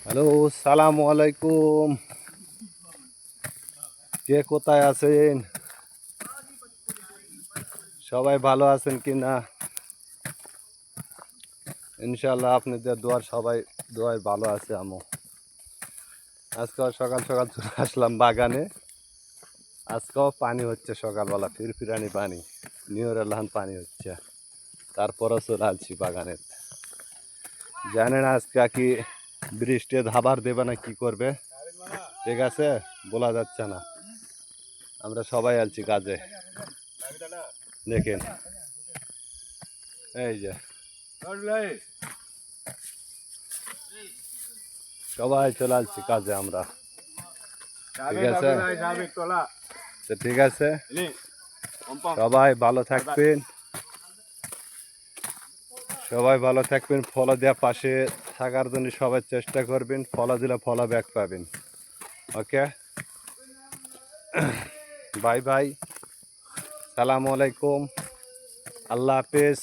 Hello, সালামু আলাইকুম। কে কোথায় আছেন? সবাই ভালো আছেন কি না? ইনশাল্লাহ আপনাদের দোয়ার সবাই দোয়ায় ভালো আছে। আজকে সকাল সকাল চলে আসলাম বাগানে। আজকেও পানি হচ্ছে সকালবেলা, ফিরফিরানি পানি, নিয়রের পানি হচ্ছে। তারপরও চলে আসছি বাগানে। জানেন আজকে কি বৃষ্টি ধাবার দেবে না কি করবে, ঠিক আছে, বলা যাচ্ছে না। আমরা সবাই আছি কাজে। দেখেন এই যে সবাই চলে আসছি কাজে আমরা, ঠিক আছে। তো ঠিক আছে, সবাই ভালো থাকবেন, সবাই ভালো থাকবেন। ফলো দেওয়া পাশে থাকার জন্য সবাই চেষ্টা করবেন। ফলো দিলে ফলো ব্যাক পাবেন। ওকে, বাই বাই, সালামু আলাইকুম, আল্লাহ হাফেজ।